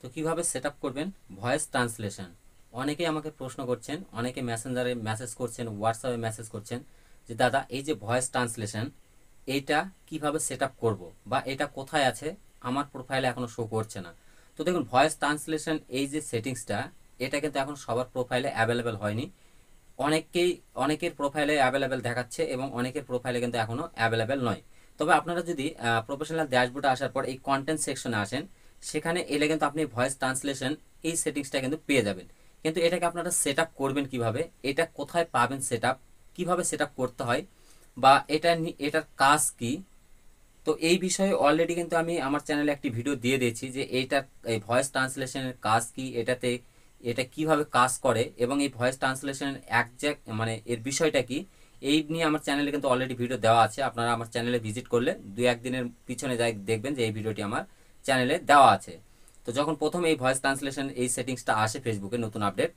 তো কিভাবে সেটআপ করবেন ভয়েস ট্রান্সলেশন। অনেকেই আমাকে প্রশ্ন করছেন, অনেকে মেসেঞ্জারে মেসেজ করছেন, হোয়াটসঅ্যাপে মেসেজ করছেন যে দাদা এই যে ভয়েস ট্রান্সলেশন এইটা কিভাবে সেটআপ করব বা এটা কোথায় আছে, আমার প্রোফাইলে এখনো শো করছে না। তো দেখুন, ভয়েস ট্রান্সলেশন এই যে সেটিংসটা, এটা কিন্তু এখন সবার প্রোফাইলে অ্যাভেলেবেল হয়নি। অনেকের প্রোফাইলে অ্যাভেলেবেল দেখাচ্ছে এবং অনেকের প্রোফাইলে কিন্তু এখনও অ্যাভেলেবেল নয়। তবে আপনারা যদি প্রফেশনাল ড্যাশবোর্ডে আসার পর এই কন্টেন্ট সেকশনে আসেন, সেখানে এলে কিন্তু আপনি ভয়েস ট্রান্সলেশন এই সেটিংসটা কিন্তু পেয়ে যাবেন। কিন্তু এটাকে আপনারা সেট আপ করবেন কীভাবে, এটা কোথায় পাবেন, সেট আপ কীভাবে সেট আপ করতে হয় বা এটার কাজ কি, তো এই বিষয়ে অলরেডি কিন্তু আমি আমার চ্যানেলে একটি ভিডিও দিয়ে দিয়েছি যে এই ভয়েস ট্রান্সলেশনের কাজ কি, এটা কিভাবে কাজ করে এবং এই ভয়েস ট্রান্সলেশনের একজ্যাক্ট মানে এর বিষয়টা কি, এই নিয়ে আমার চ্যানেলে কিন্তু অলরেডি ভিডিও দেওয়া আছে। আপনারা আমার চ্যানেলে ভিজিট করলে 2-1 দিনের পিছনে যাই দেখবেন যে এই ভিডিওটি আমার চ্যানেলে দেওয়া আছে। তো যখন প্রথম এই ভয়েস ট্রান্সলেশন এই সেটিংসটা আসে ফেসবুকে নতুন আপডেট,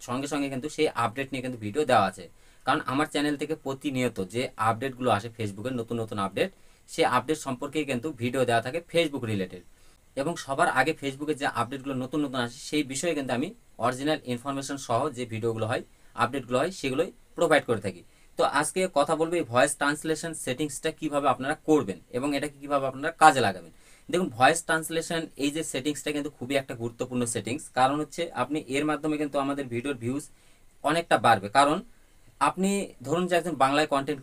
সঙ্গে সঙ্গে কিন্তু সেই আপডেট নিয়ে কিন্তু ভিডিও দেওয়া আছে। কারণ আমার চ্যানেল থেকে প্রতিনিয়ত যে আপডেটগুলো আসে ফেসবুকের নতুন নতুন আপডেট, সেই আপডেট সম্পর্কেই কিন্তু ভিডিও দেওয়া থাকে ফেসবুক রিলেটেড। এবং সবার আগে ফেসবুকে যে আপডেটগুলো নতুন নতুন আসে সেই বিষয়ে কিন্তু আমি অরিজিনাল ইনফরমেশন সহ যে ভিডিওগুলো হয়, আপডেটগুলো হয়, সেগুলোই প্রোভাইড করে থাকি। তো আজকে কথা বলবো এই ভয়েস ট্রান্সলেশন সেটিংসটা কিভাবে আপনারা করবেন এবং এটাকে কিভাবে আপনারা কাজে লাগাবেন। দেখুন, ভয়েস ট্রান্সলেশন এই যে সেটিংসটা কিন্তু খুবই একটা গুরুত্বপূর্ণ সেটিংস। কারণ হচ্ছে আপনি এর মাধ্যমে কিন্তু আমাদের ভিডিওর ভিউজ অনেকটা বাড়বে। কারণ আপনি ধরুন যে একজন বাংলায় কন্টেন্ট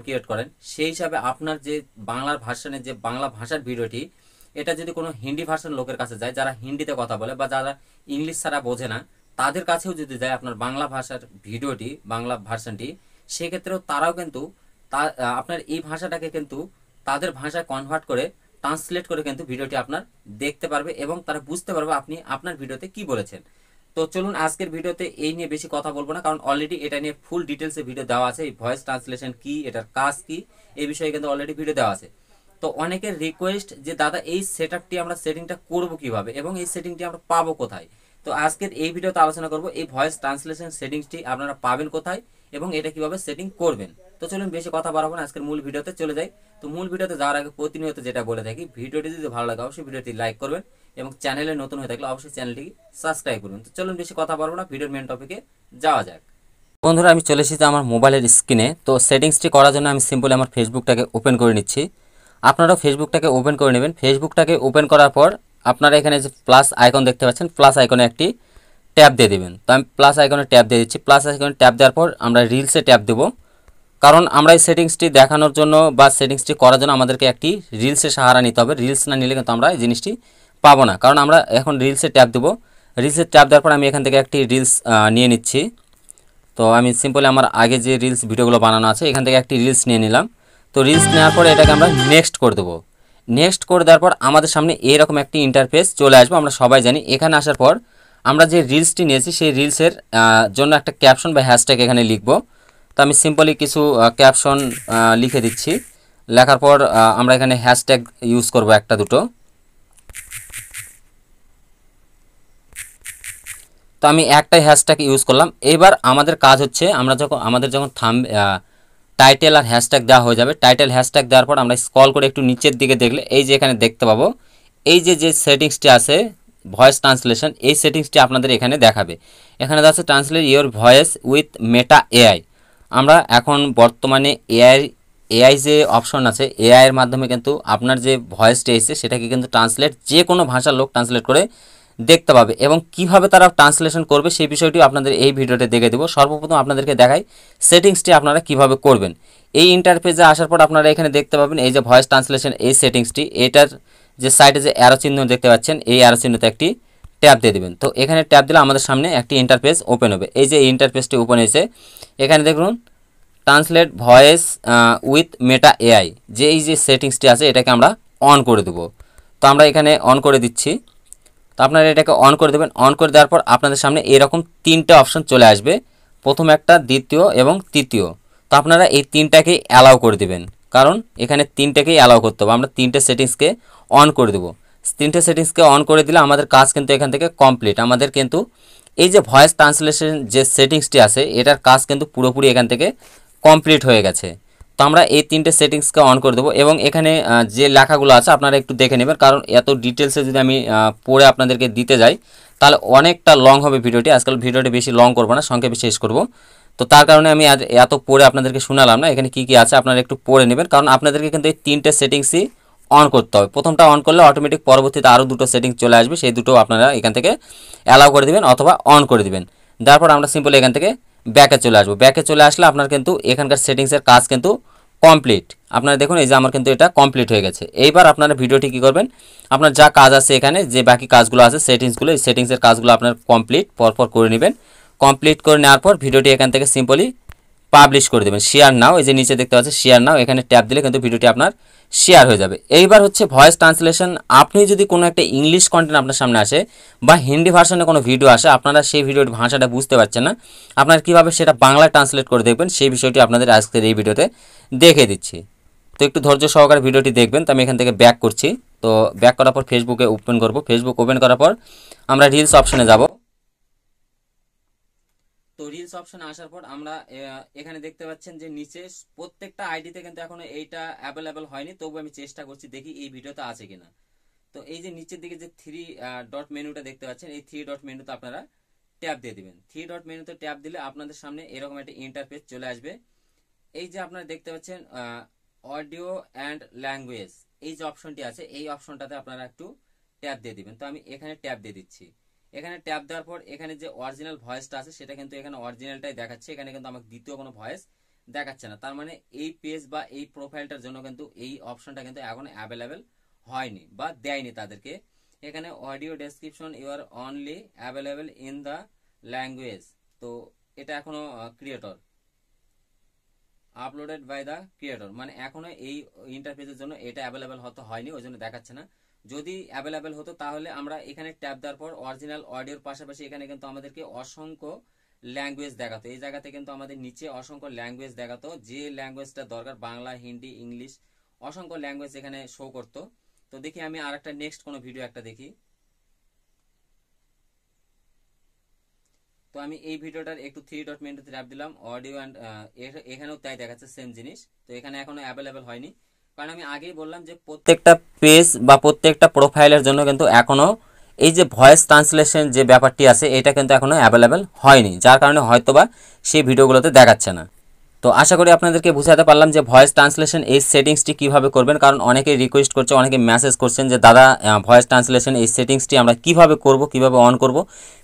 ক্রিয়েট করেন, সেই হিসাবে আপনার যে বাংলার ভার্সনের যে বাংলা ভাষার ভিডিওটি, এটা যদি কোনো হিন্দি ভার্সন লোকের কাছে যায়, যারা হিন্দিতে কথা বলে বা যারা ইংলিশ ছাড়া বোঝে না, তাদের কাছেও যদি যায় আপনার বাংলা ভাষার ভিডিওটি, বাংলা ভার্সনটি, সেক্ষেত্রেও তারাও কিন্তু আপনার এই ভাষাটাকে কিন্তু তাদের ভাষায় কনভার্ট করে, ট্রান্সলেট করে কিন্তু ভিডিওটি আপনার দেখতে পারবে এবং তারা বুঝতে পারবে আপনি আপনার ভিডিওতে কি বলেছেন। তো চলুন আজকের ভিডিওতে এই নিয়ে বেশি কথা বলবো না, কারণ অলরেডি এটা নিয়ে ফুল ডিটেলসে ভিডিও দেওয়া আছে। এই ভয়েস ট্রান্সলেশন কি, এটার কাজ কি, এই বিষয়ে কিন্তু অলরেডি ভিডিও দেওয়া আছে। তো অনেকের রিকোয়েস্ট যে দাদা এই সেটআপটি আমরা সেটিংটা করব কিভাবে এবং এই সেটিংটি আমরা পাবো কোথায়। তো আজকের এই ভিডিওতে আলোচনা করব এই ভয়েস ট্রান্সলেশন সেটিংসটি আপনারা পাবেন কোথায় এবং এটা কিভাবে সেটিং করবেন। তো চলুন বেশি কথা বাড়াবো না, আজকের মূল ভিডিওতে চলে যাই। তো মূল ভিডিওতে যাওয়ার আগে প্রতিনিয়ত যেটা বলে থাকি, ভিডিওটি যদি ভালো লাগে অবশ্যই ভিডিওটি লাইক করবেন এবং চ্যানেলে নতুন হয়ে থাকলে অবশ্যই চ্যানেলটি সাবস্ক্রাইব করুন। তো চলুন বেশি কথা বলবো না, ভিডিওর মেন টপিকে যাওয়া যাক। বন্ধুরা, আমি চলে এসেছি আমার মোবাইলের স্ক্রিনে। তো সেটিংসটি করার জন্য আমি সিম্পলি আমার ফেসবুকটাকে ওপেন করে নিচ্ছি। আপনারাও ফেসবুকটাকে ওপেন করে নেবেন। ফেসবুকটাকে ওপেন করার পর আপনারা এখানে যে প্লাস আইকন দেখতে পাচ্ছেন, প্লাস আইকনে একটি ট্যাপ দিয়ে দেবেন। তো আমি প্লাস আইকনে ট্যাপ দিয়ে দিচ্ছি। প্লাস আইকনে ট্যাপ দেওয়ার পর আমরা রিলসে ট্যাপ দেবো। কারণ আমরা এই সেটিংসটি দেখানোর জন্য বা সেটিংসটি করার জন্য আমাদেরকে একটি রিলসের সাহারা নিতে হবে। রিলস না নিলে কিন্তু আমরা এই জিনিসটি পাবো না। কারণ আমরা এখন রিলসে ট্যাপ দেবো। রিলসে ট্যাপ দেওয়ার পর আমি এখান থেকে একটি রিলস নিয়ে নিচ্ছি। তো আমি সিম্পলি আমার আগে যে রিলস ভিডিওগুলো বানানো আছে এখান থেকে একটি রিলস নিয়ে নিলাম। তো রিলস নেওয়ার পরে এটাকে আমরা নেক্সট করে দেবো। নেক্সট করে দেওয়ার পর আমাদের সামনে এরকম একটি ইন্টারফেস চলে আসবে। আমরা সবাই জানি এখানে আসার পর আমরা যে রিলসটি নিয়েছি সেই রিলসের জন্য একটা ক্যাপশন বা হ্যাশট্যাগ এখানে লিখব। তো আমি সিম্পলি কিছু ক্যাপশন লিখে দিচ্ছি। লেখার পর আমরা এখানে হ্যাশট্যাগ ইউজ করব একটা দুটো। তো আমি একটাই হ্যাশট্যাগ ইউজ করলাম। এবার আমাদের কাজ হচ্ছে আমাদের যখন টাইটেল আর হ্যাশট্যাগ দেওয়া হয়ে যাবে, টাইটেল হ্যাশট্যাগ দেওয়ার পর আমরা স্ক্রল করে একটু নিচের দিকে দেখলে এই যে এখানে দেখতে পাবো এই যে সেটিংসটি আছে ভয়েস ট্রান্সলেশন, এই সেটিংসটি আপনাদের এখানে দেখাবে। এখানে আছে translate your voice with Meta AI. আমরা এখন বর্তমানে এআই যে অপশন আছে, এআই এর মাধ্যমে কিন্তু আপনার যে ভয়েসটি এসেছে সেটাকে কিন্তু যে কোনো ভাষার লোক ট্রান্সলেট করে দেখতে পাবে এবং কিভাবে তারা ট্রান্সলেশন করবে সেই বিষয়টি আপনাদের এই ভিডিওতে দেখে দেবো। সর্বপ্রথম আপনাদেরকে দেখাই সেটিংসটি আপনারা কিভাবে করবেন। এই ইন্টারফেসে আসার পর আপনারা এখানে দেখতে পাবেন এই যে ভয়েস ট্রান্সলেশন এই সেটিংসটি, এটার যে সাইডে যে অ্যারো চিহ্ন দেখতে পাচ্ছেন এই অ্যারো চিহ্নতে একটি ট্যাপ দিয়ে দেবেন। তো এখানে ট্যাপ দিলে আমাদের সামনে একটি ইন্টারফেস ওপেন হবে। এই যে ইন্টারফেসটি ওপেন হয়েছে, এখানে দেখুন translate voice with Meta AI, যে এই যে সেটিংসটি আছে এটাকে আমরা অন করে দেবো। তো আমরা এখানে অন করে দিচ্ছি। তো আপনারা এটাকে অন করে দেবেন। অন করে দেওয়ার পর আপনাদের সামনে এরকম তিনটে অপশন চলে আসবে, প্রথম একটা, দ্বিতীয় এবং তৃতীয়। তো আপনারা এই তিনটাকেই অ্যালাউ করে দেবেন, কারণ এখানে তিনটাকেই অ্যালাউ করতে হবে। আমরা তিনটে সেটিংসকে অন করে দেবো। তিনটে সেটিংসকে অন করে দিলে আমাদের কাজ কিন্তু এখান থেকে কমপ্লিট। আমাদের কিন্তু এই যে ভয়েস ট্রান্সলেশন যে সেটিংসটি আছে এটার কাজ কিন্তু পুরোপুরি এখান থেকে কমপ্লিট হয়ে গেছে। তো আমরা এই তিনটে সেটিংসকে অন করে দেবো এবং এখানে যে লেখাগুলো আছে আপনারা একটু দেখে নেবেন, কারণ এত ডিটেলসে যদি আমি পড়ে আপনাদেরকে দিতে যাই তাহলে অনেকটা লং হবে ভিডিওটি। আজকাল ভিডিওটি বেশি লং করবো না, সংক্ষেপে শেষ করব। তো তার কারণে আমি আজ এত পড়ে আপনাদেরকে শোনালাম না। এখানে কি কি আছে আপনারা একটু পড়ে নেবেন, কারণ আপনাদেরকে কিন্তু এই তিনটে সেটিংসই অন করতে হবে। প্রথমটা অন করলে অটোমেটিক পরবর্তীতে আরও দুটো সেটিংস চলে আসবে, সেই দুটো আপনারা এখান থেকে অ্যালাউ করে দিবেন অথবা অন করে দিবেন। তারপর আমরা সিম্পলি এখান থেকে ব্যাকে চলে আসবো। ব্যাকে চলে আসলে আপনার কিন্তু এখানকার সেটিংসের কাজ কিন্তু কমপ্লিট। আপনারা দেখুন এই যে আমার কিন্তু এটা কমপ্লিট হয়ে গেছে। এইবার আপনারা ভিডিওটি কী করবেন, আপনার যা কাজ আছে এখানে যে বাকি কাজগুলো আছে সেটিংসগুলো, এই সেটিংসের কাজগুলো আপনার কমপ্লিট পরপর করে নেবেন। কমপ্লিট করে নেওয়ার পর ভিডিওটি এখান থেকে সিম্পলি পাবলিশ করে দেবেন। শেয়ার নাও, এই যে নিচে দেখতে পাচ্ছেন শেয়ার নাও, এখানে ট্যাপ দিলে কিন্তু ভিডিওটি আপনার শেয়ার হয়ে যাবে। এইবার হচ্ছে ভয়েস ট্রান্সলেশন। আপনি যদি কোনো একটা ইংলিশ কন্টেন্ট আপনার সামনে আসে বা হিন্দি ভার্সনে কোনো ভিডিও আসে, আপনারা সেই ভিডিওর ভাষাটা বুঝতে পারছেন না, আপনারা কীভাবে সেটা বাংলায় ট্রান্সলেট করে দেখবেন সেই বিষয়টি আপনাদের আজকের এই ভিডিওতে দেখে দিচ্ছি। তো একটু ধৈর্য সহকারে ভিডিওটি দেখবেন। তো আমি এখান থেকে ব্যাক করছি। তো ব্যাক করার পর ফেসবুকে ওপেন করব। ফেসবুক ওপেন করার পর আমরা রিলস অপশনে যাব। তো রিলস অপশনে আসার পর আমরা এখানে দেখতে পাচ্ছেন যে নিচে প্রত্যেকটা আইডিতে কিন্তু এখনো এইটা অ্যাভেলেবেল হয়নি, তবু আমি চেষ্টা করছি দেখি এই ভিডিওতে আছে কিনা। তো এই যে নিচের দিকে যে থ্রি ডট মেনুটা দেখতে পাচ্ছেন, এই থ্রি ডট মেনুতে আপনারা ট্যাপ দিয়ে দিবেন। থ্রি ডট মেনুতে ট্যাপ দিলে আপনাদের সামনে এরকম একটা ইন্টারফেস চলে আসবে। এই যে আপনারা দেখতে পাচ্ছেন অডিও অ্যান্ড ল্যাঙ্গুয়েজ, এই যে অপশনটি আছে এই অপশনটাতে আপনারা একটু ট্যাপ দিয়ে দিবেন। তো আমি এখানে ট্যাপ দিয়ে দিচ্ছি। এখানে ট্যাপ দেওয়ার পর এখানে যে অরিজিনাল ভয়েসটা আছে সেটা কিন্তু এখানে অরিজিনালটাই দেখাচ্ছে, এখানে কিন্তু আমাকে দ্বিতীয় কোনো ভয়েস দেখাচ্ছে না। তার মানে এই পেজ বা এই প্রোফাইলটার জন্য কিন্তু এই অপশনটা কিন্তু এখন অ্যাভেলেবেল হয়নি বা দেয়নি তাদেরকে। এখানে audio description you are only available in the language, তো এটা এখনো creator uploaded by the creator, মানে এখনো এই ইন্টারফেসের জন্য এটা অ্যাভেলেবেল হতে হয়নি, ওই জন্য দেখাচ্ছে না। যদি অ্যাভেলেবেল হতো তাহলে আমরা এখানে ট্যাপ দেওয়ার পর অরিজিনাল অডিওর পাশাপাশি এখানে কিন্তু আমাদেরকে অসংখ্য ল্যাঙ্গুয়েজ দেখাতো। এই জায়গাতে কিন্তু আমাদের নিচে অসংখ্য ল্যাঙ্গুয়েজ দেখাতো, যে ল্যাঙ্গুয়েজটা দরকার বাংলা, হিন্দি, ইংলিশ, অসংখ্য ল্যাঙ্গুয়েজ এখানে শো করতো। তো দেখি আমি আর একটা নেক্সট কোনো ভিডিও একটা দেখি। তো আমি এই ভিডিওটার একটু থ্রি ডট মেনুতে ট্যাপ দিলাম, অডিও অ্যান্ড এখানেও তাই দেখাচ্ছে সেম জিনিস। তো এখানে এখনো অ্যাভেলেবেল হয়নি, কারণ আমি আগেই বললাম যে প্রত্যেকটা পেজ বা প্রত্যেকটা প্রোফাইলের জন্য কিন্তু এখনো এই যে ভয়েস ট্রান্সলেশন যে ব্যাপারটি আছে এটা কিন্তু এখনো অ্যাভেলেবেল হয়নি, যার কারণে হয়তোবা সেই ভিডিওগুলোতে দেখাচ্ছে না। তো আশা করি আপনাদেরকে বুঝাতে পারলাম যে ভয়েস ট্রান্সলেশন এই সেটিংসটি কিভাবে করবেন, কারণ অনেকে রিকোয়েস্ট করছে, অনেকে মেসেজ করছেন যে দাদা ভয়েস ট্রান্সলেশন এই সেটিংসটি আমরা কিভাবে করব, কিভাবে অন করব,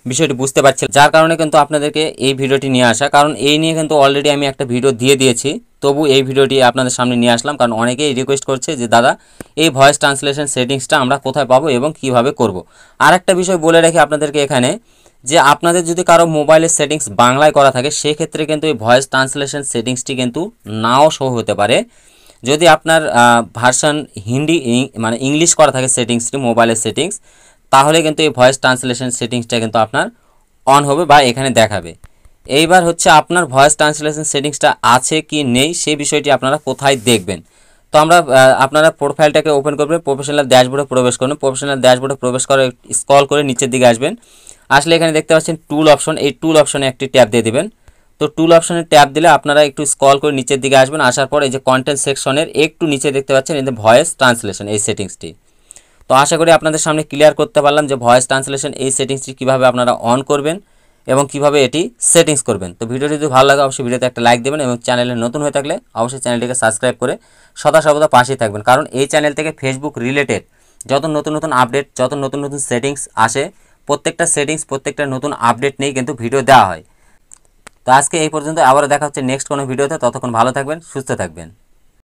বিষয়টি বুঝতে পারছি। যার কারণে কিন্তু আপনাদেরকে এই ভিডিওটি নিয়ে আসা, কারণ এই নিয়ে কিন্তু অলরেডি আমি একটা ভিডিও দিয়ে দিয়েছি, তবু এই ভিডিওটি আপনাদের সামনে নিয়ে আসলাম, কারণ অনেকেই রিকোয়েস্ট করছে যে দাদা এই ভয়েস ট্রান্সলেশন সেটিংসটা আমরা কোথায় পাবো এবং কিভাবে করব। আর একটা বিষয় বলে রাখি আপনাদেরকে এখানে, যে আপনাদের যদি কারো মোবাইলের সেটিংস বাংলায় করা থাকে সেক্ষেত্রে কিন্তু এই ভয়েস ট্রান্সলেশন সেটিংসটি কিন্তু নাও শো হতে পারে। যদি আপনার ভার্সন হিন্দি মানে ইংলিশ করা থাকে সেটিংসটি, মোবাইলের সেটিংস, তাহলে কিন্তু এই ভয়েস ট্রান্সলেশন সেটিংসটা কিন্তু আপনার অন হবে বা এখানে দেখাবে। এইবার হচ্ছে আপনার ভয়েস ট্রান্সলেশন সেটিংসটা আছে কি নেই সেই বিষয়টি আপনারা কোথায় দেখবেন। তো আমরা আপনারা প্রোফাইলটাকে ওপেন করবেন, প্রফেশনাল ড্যাশবোর্ডে প্রবেশ করবেন। প্রফেশনাল ড্যাশবোর্ডে প্রবেশ করে স্ক্রল করে নিচের দিকে আসবেন। আসলে এখানে দেখতে পাচ্ছেন টুল অপশন, এই টুল অপশনে একটি ট্যাপ দিয়ে দিবেন। তো টুল অপশনে ট্যাপ দিলে আপনারা একটু স্ক্রল করে নিচের দিকে আসবেন। আসার পর এই যে কন্টেন্ট সেকশনের একটু নিচে দেখতে পাচ্ছেন এই যে ভয়েস ট্রান্সলেশন এই সেটিংসটি। তো আশা করি আপনাদের সামনে ক্লিয়ার করতে পারলাম যে ভয়েস ট্রান্সলেশন এই সেটিংসটি কীভাবে আপনারা অন করবেন এবং কিভাবে এটি সেটিংস করবেন। তো ভিডিওটি যদি ভালো লাগে অবশ্যই ভিডিওতে একটা লাইক দেবেন এবং চ্যানেলে নতুন হয়ে থাকলে অবশ্যই চ্যানেলটিকে সাবস্ক্রাইব করে সদা সর্বদা পাশেই থাকবেন, কারণ এই চ্যানেল থেকে ফেসবুক রিলেটেড যত নতুন নতুন আপডেট, যত নতুন নতুন সেটিংস আসে, প্রত্যেকটা সেটিংস, প্রত্যেকটা নতুন আপডেট নিয়ে কিন্তু ভিডিও দেওয়া হয়। তো আজকে এই পর্যন্ত, আবারও দেখা হচ্ছে নেক্সট কোনো ভিডিওতে। ততক্ষণ ভালো থাকবেন, সুস্থ থাকবেন।